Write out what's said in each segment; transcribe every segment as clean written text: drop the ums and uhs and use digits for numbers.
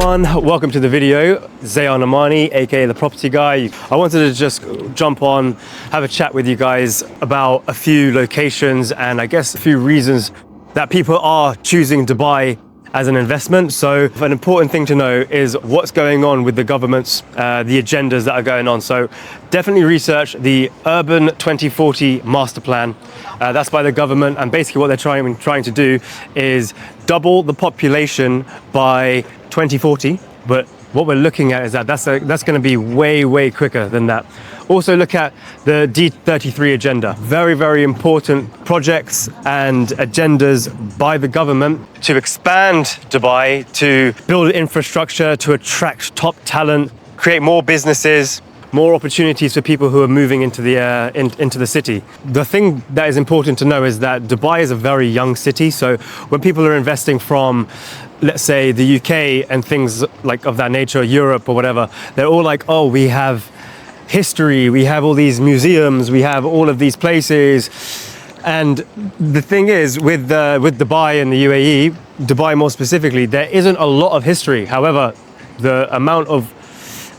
everyone, welcome to the video. Zayan Amani, aka the property guy. I wanted to just jump on, have a chat with you guys about a few locations and I guess a few reasons that people are choosing Dubai as an investment. So an important thing to know is what's going on with the governments, the agendas that are going on. So definitely research the Urban 2040 master plan. That's by the government, and basically what they're trying to do is double the population by 2040. But what we're looking at is that's going to be way quicker than that. Also look at the D33 agenda. Very important projects and agendas by the government to expand Dubai, to build infrastructure, to attract top talent, create more businesses, more opportunities for people who are moving into the city. The thing that is important to know is that Dubai is a very young city. So when people are investing from, let's say, the UK and things like of that nature, Europe or whatever, they're all like, oh, we have history, we have all these museums, we have all of these places. And the thing is, with Dubai and the UAE, Dubai more specifically, there isn't a lot of history. However, the amount of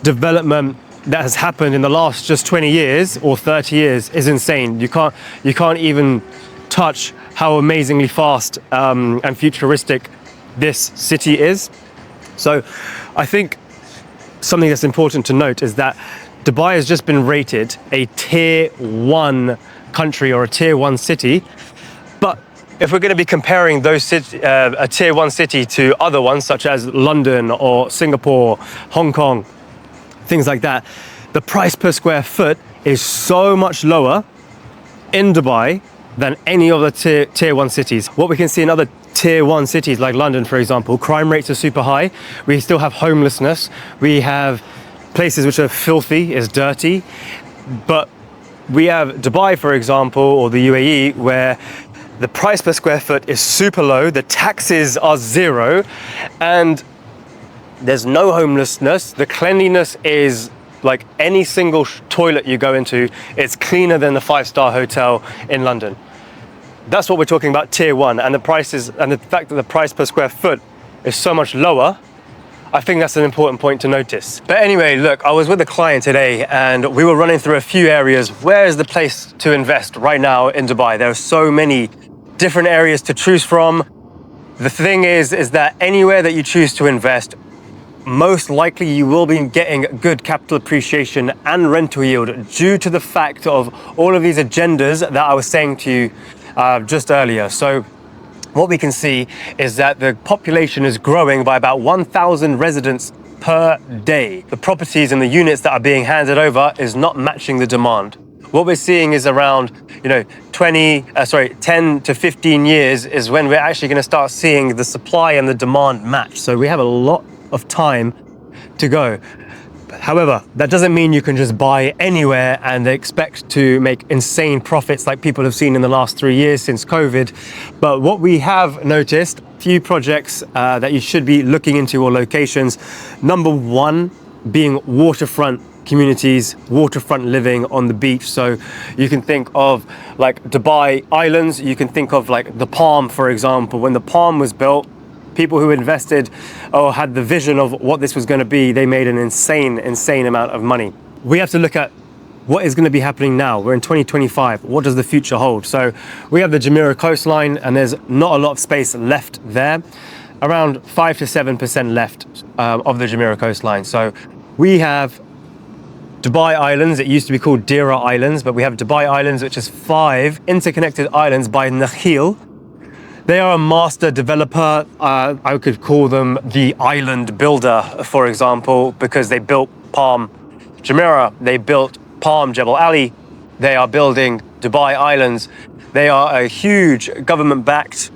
development that has happened in the last just 20 years or 30 years is insane. You can't even touch how amazingly fast and futuristic this city is. So I think something that's important to note is that Dubai has just been rated a tier 1 country or a tier 1 city. But if we're going to be comparing a tier 1 city to other ones such as London or Singapore, Hong Kong, things like that, the price per square foot is so much lower in Dubai than any other tier 1 cities. What we can see in other tier 1 cities like London, for example, crime rates are super high. We still have homelessness. We have places which are filthy, is dirty. But we have Dubai, for example, or the UAE, where the price per square foot is super low, the taxes are zero, and there's no homelessness. The cleanliness is like any single toilet you go into, it's cleaner than the 5-star hotel in London. That's what we're talking about, tier 1, and the prices, and the fact that the price per square foot is so much lower. I think that's an important point to notice. But anyway, look, I was with a client today and we were running through a few areas. Where is the place to invest right now in Dubai? There are so many different areas to choose from. The thing is that anywhere that you choose to invest, most likely you will be getting good capital appreciation and rental yield due to the fact of all of these agendas that I was saying to you just earlier. So what we can see is that the population is growing by about 1,000 residents per day. The properties and the units that are being handed over is not matching the demand. What we're seeing is around, 10 to 15 years is when we're actually going to start seeing the supply and the demand match. So we have a lot of time to go. However, that doesn't mean you can just buy anywhere and expect to make insane profits like people have seen in the last 3 years since COVID. But what we have noticed, few projects that you should be looking into, or locations. Number 1 being waterfront communities, waterfront living on the beach. So you can think of like Dubai Islands, you can think of like the Palm, for example. When the Palm was built, people who invested or had the vision of what this was going to be, they made an insane amount of money. We have to look at what is going to be happening now. We're in 2025. What does the future hold? So we have the Jumeirah coastline and there's not a lot of space left there. Around 5 to 7% left of the Jumeirah coastline. So we have Dubai Islands. It used to be called Dira Islands, but we have Dubai Islands, which is 5 interconnected islands by Nakhil. They are a master developer. I could call them the island builder, for example, because they built Palm Jumeirah, they built Palm Jebel Ali, they are building Dubai Islands. They are a huge government-backed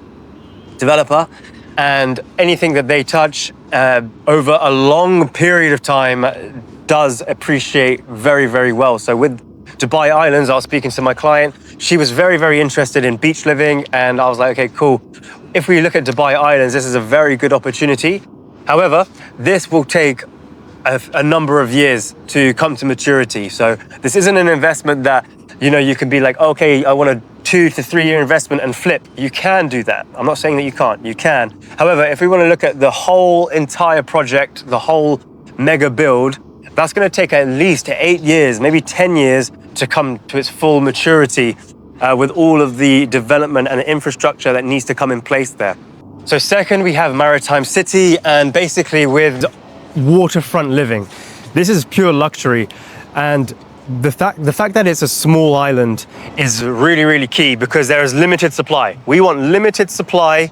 developer, and anything that they touch over a long period of time does appreciate very well. So with Dubai Islands, I was speaking to my client. She was very interested in beach living, and I was like, okay, cool. If we look at Dubai Islands, this is a very good opportunity. However, this will take a number of years to come to maturity. So this isn't an investment that, you can be like, okay, I want to 2 to 3 year investment and flip. You can do that. I'm not saying that you can't, you can. However, if we want to look at the whole entire project, the whole mega build, that's going to take at least 8 years, maybe 10 years to come to its full maturity with all of the development and infrastructure that needs to come in place there. So second, we have Maritime City, and basically with waterfront living. This is pure luxury, and the fact that it's a small island is really, really key because there is limited supply. We want limited supply,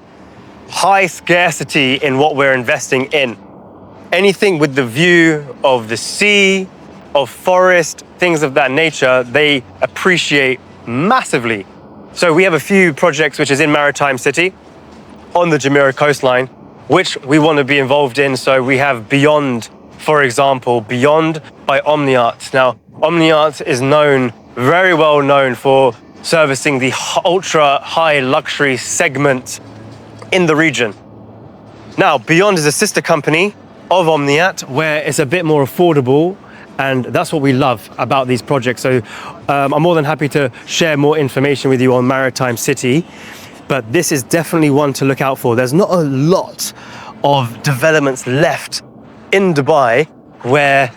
high scarcity in what we're investing in. Anything with the view of the sea, of forest, things of that nature, they appreciate massively. So we have a few projects which is in Maritime City on the Jumeirah coastline, which we want to be involved in. So we have Beyond, for example, Beyond by Omniart. Now, Omniart is known, very well known for servicing the ultra high luxury segment in the region. Now, Beyond is a sister company of Omniat, where it's a bit more affordable, and that's what we love about these projects. So I'm more than happy to share more information with you on Maritime City, but this is definitely one to look out for. There's not a lot of developments left in Dubai where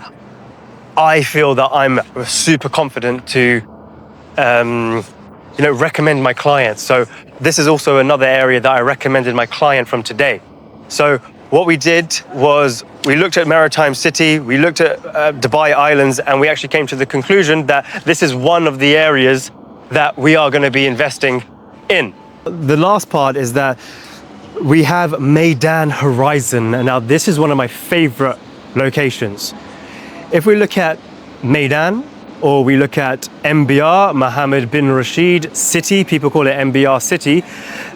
I feel that I'm super confident to recommend my clients. So this is also another area that I recommended my client from today. So what we did was we looked at Maritime City, we looked at Dubai Islands, and we actually came to the conclusion that this is one of the areas that we are going to be investing in. The last part is that we have Maidan Horizon. Now, this is one of my favorite locations. If we look at Maidan, or we look at MBR, Mohammed bin Rashid City, people call it MBR City,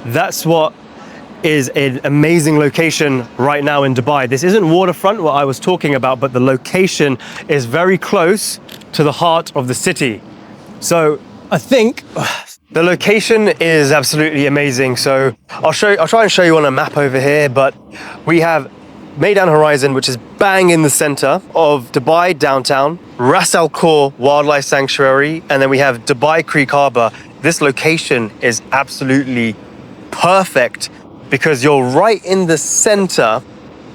that's what is an amazing location right now in Dubai. This isn't waterfront, what I was talking about, but the location is very close to the heart of the city. So I think the location is absolutely amazing. So I'll try and show you on a map over here, but we have Maidan Horizon, which is bang in the center of Dubai downtown, Ras Al Khor Wildlife Sanctuary, and then we have Dubai Creek Harbor. This location is absolutely perfect because you're right in the center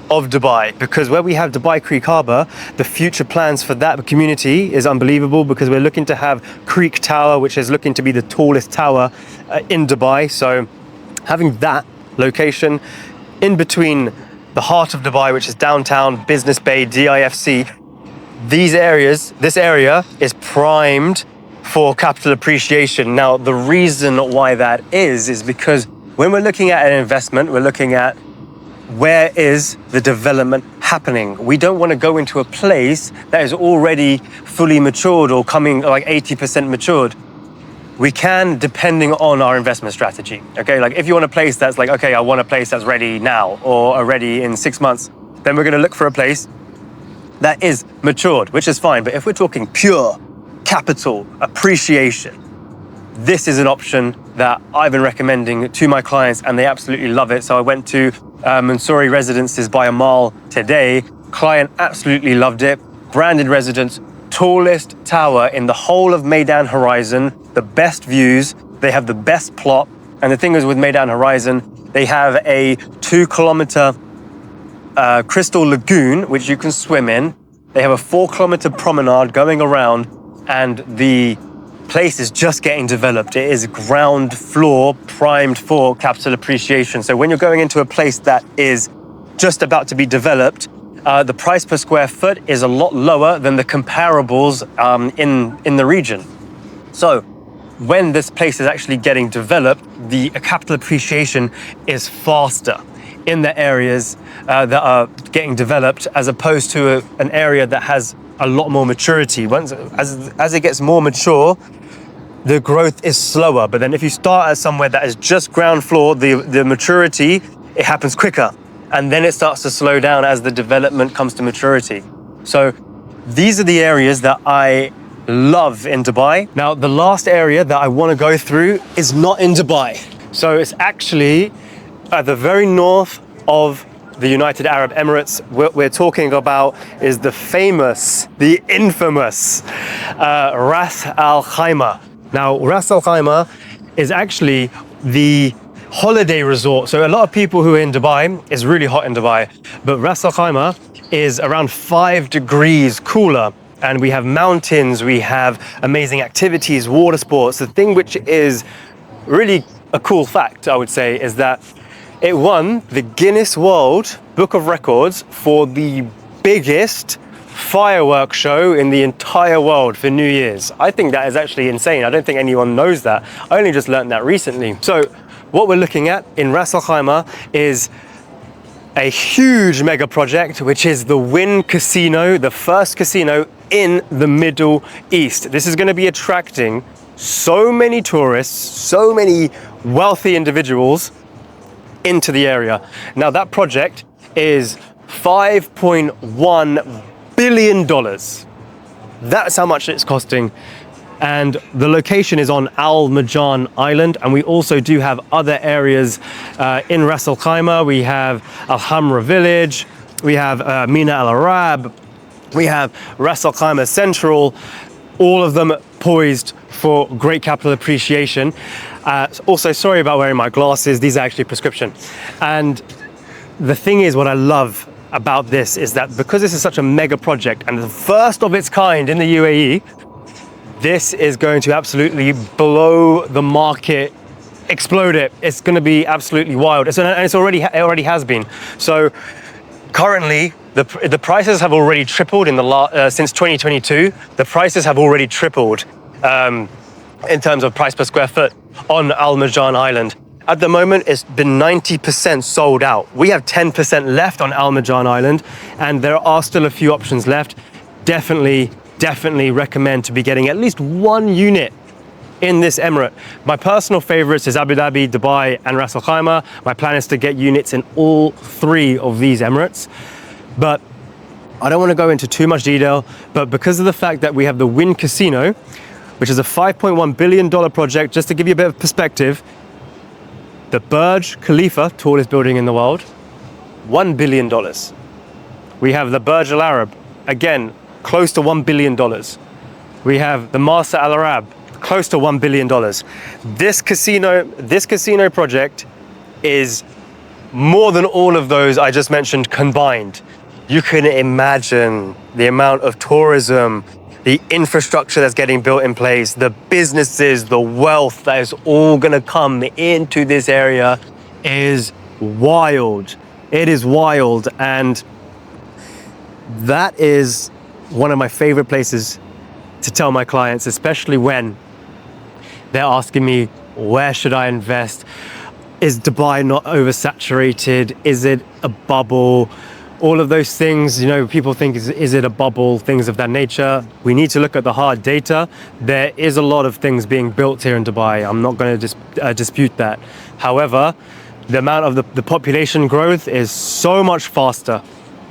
of Dubai. Because where we have Dubai Creek Harbor, the future plans for that community is unbelievable, because we're looking to have Creek Tower, which is looking to be the tallest tower in Dubai. So having that location in between the heart of Dubai, which is downtown, Business Bay, DIFC, this area is primed for capital appreciation. Now, the reason why that is because when we're looking at an investment, we're looking at where is the development happening. We don't want to go into a place that is already fully matured or coming like 80% matured. We can, depending on our investment strategy. Okay, like if you want a place that's like, okay, I want a place that's ready now or ready in 6 months, then we're going to look for a place that is matured, which is fine. But if we're talking pure capital appreciation, this is an option that I've been recommending to my clients, and they absolutely love it. So I went to Mansouri Residences by Amal today. Client absolutely loved it. Branded residence, tallest tower in the whole of Maidan Horizon, the best views, they have the best plot. And the thing is with Maidan Horizon, they have a 2-kilometer crystal lagoon, which you can swim in. They have a 4-kilometer promenade going around, and the place is just getting developed. It is ground floor primed for capital appreciation. So when you're going into a place that is just about to be developed, the price per square foot is a lot lower than the comparables in the region. So when this place is actually getting developed, the capital appreciation is faster in the areas that are getting developed, as opposed to an area that has a lot more maturity. As it gets more mature, the growth is slower. But then if you start at somewhere that is just ground floor, the maturity, it happens quicker. And then it starts to slow down as the development comes to maturity. So these are the areas that I love in Dubai. Now, the last area that I want to go through is not in Dubai. So it's actually at the very north of the United Arab Emirates. What we're talking about is the famous, the infamous Ras Al Khaimah. Now, Ras Al Khaimah is actually the holiday resort. So a lot of people who are in Dubai, it's really hot in Dubai, but Ras Al Khaimah is around 5 degrees cooler. And we have mountains, we have amazing activities, water sports. The thing which is really a cool fact, I would say, is that it won the Guinness World Book of Records for the biggest fireworks show in the entire world for New Year's. I think that is actually insane. I don't think anyone knows that. I only just learned that recently. So what we're looking at in Ras Al Khaimah is a huge mega project, which is the Wynn casino, the first casino in the Middle East. This is going to be attracting so many tourists, so many wealthy individuals into the area. Now that project is $5.1 billion. That's how much it's costing. And the location is on Al Marjan Island, and we also do have other areas in Ras Al Khaimah. We have Al Hamra Village, we have Mina Al Arab, we have Ras Al Khaimah Central, all of them poised for great capital appreciation. Also, sorry about wearing my glasses, these are actually prescription. And the thing is, what I love about this is that because this is such a mega project and the first of its kind in the UAE, this is going to absolutely blow the market, explode it. It's going to be absolutely wild. And it already has been. So currently, the prices have already tripled in the since 2022. The prices have already tripled in terms of price per square foot on Al Marjan Island. At the moment, it's been 90% sold out. We have 10% left on Al Marjan Island, and there are still a few options left. Definitely recommend to be getting at least one unit in this emirate. My personal favorites is Abu Dhabi, Dubai, and Ras Al Khaimah. My plan is to get units in all 3 of these emirates. But I don't want to go into too much detail, but because of the fact that we have the Wynn Casino, which is a $5.1 billion project, just to give you a bit of perspective, the Burj Khalifa, tallest building in the world, $1 billion. We have the Burj Al Arab, again, close to $1 billion. We have the Marsa Al Arab, close to $1 billion. This casino project is more than all of those I just mentioned combined. You can imagine the amount of tourism, the infrastructure that's getting built in place, the businesses, the wealth that is all gonna come into this area is wild. It is wild, and that is one of my favorite places to tell my clients, especially when they're asking me, where should I invest? Is Dubai not oversaturated? Is it a bubble? All of those things, you know, people think, is it a bubble? Things of that nature. We need to look at the hard data. There is a lot of things being built here in Dubai. I'm not going to dispute that. However, the amount of the population growth is so much faster.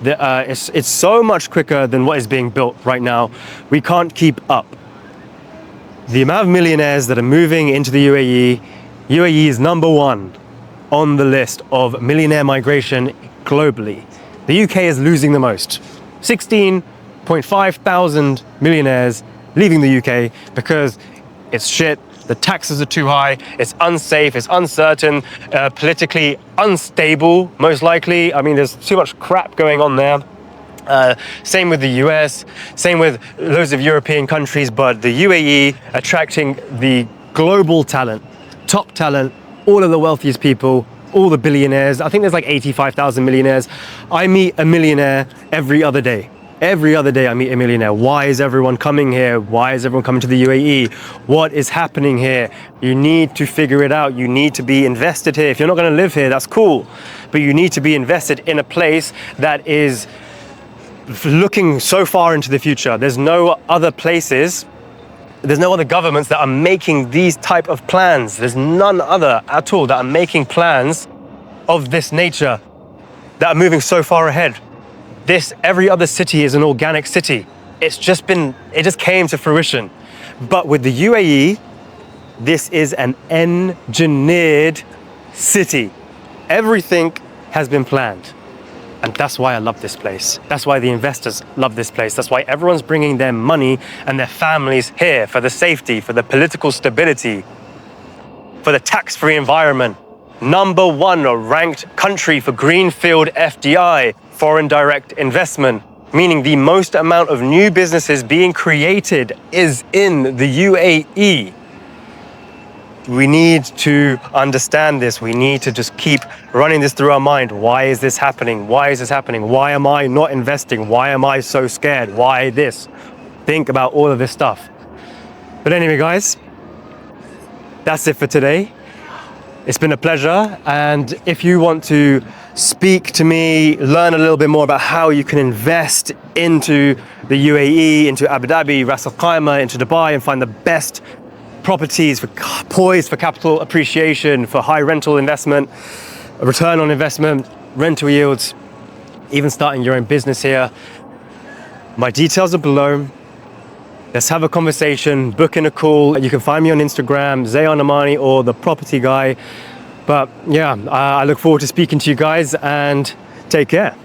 It's so much quicker than what is being built right now. We can't keep up. The amount of millionaires that are moving into the UAE is number 1 on the list of millionaire migration globally. The UK is losing the most. 16.5 thousand millionaires leaving the UK because it's shit, the taxes are too high, it's unsafe, it's uncertain, politically unstable, most likely. I mean, there's too much crap going on there. Same with the US, same with loads of European countries, but the UAE attracting the global talent, top talent, all of the wealthiest people, all the billionaires. I think there's like 85,000 millionaires. I meet a millionaire every other day. Every other day I meet a millionaire. Why is everyone coming here? Why is everyone coming to the UAE? What is happening here? You need to figure it out. You need to be invested here. If you're not going to live here, that's cool. But you need to be invested in a place that is looking so far into the future. There's no other places, there's no other governments that are making these type of plans. There's none other at all that are making plans of this nature, that are moving so far ahead. Every other city is an organic city. It just came to fruition. But with the UAE, this is an engineered city. Everything has been planned. And that's why I love this place. That's why the investors love this place. That's why everyone's bringing their money and their families here for the safety, for the political stability. for the tax-free environment. Number 1 ranked country for greenfield FDI, foreign direct investment, meaning the most amount of new businesses being created is in the UAE. We need to understand this. We need to just keep running this through our mind. Why is this happening? Why is this happening? Why am I not investing? Why am I so scared? Why this? Think about all of this stuff. But anyway, guys, that's it for today. It's been a pleasure. And if you want to speak to me, learn a little bit more about how you can invest into the UAE, into Abu Dhabi, Ras Al Khaimah, into Dubai, and find the best properties poised for capital appreciation, for high rental investment, a return on investment, rental yields, even starting your own business here, my details are below. Let's have a conversation, book in a call. You can find me on Instagram, Zayan Amani, or The Property Guy. But yeah, I look forward to speaking to you guys, and take care.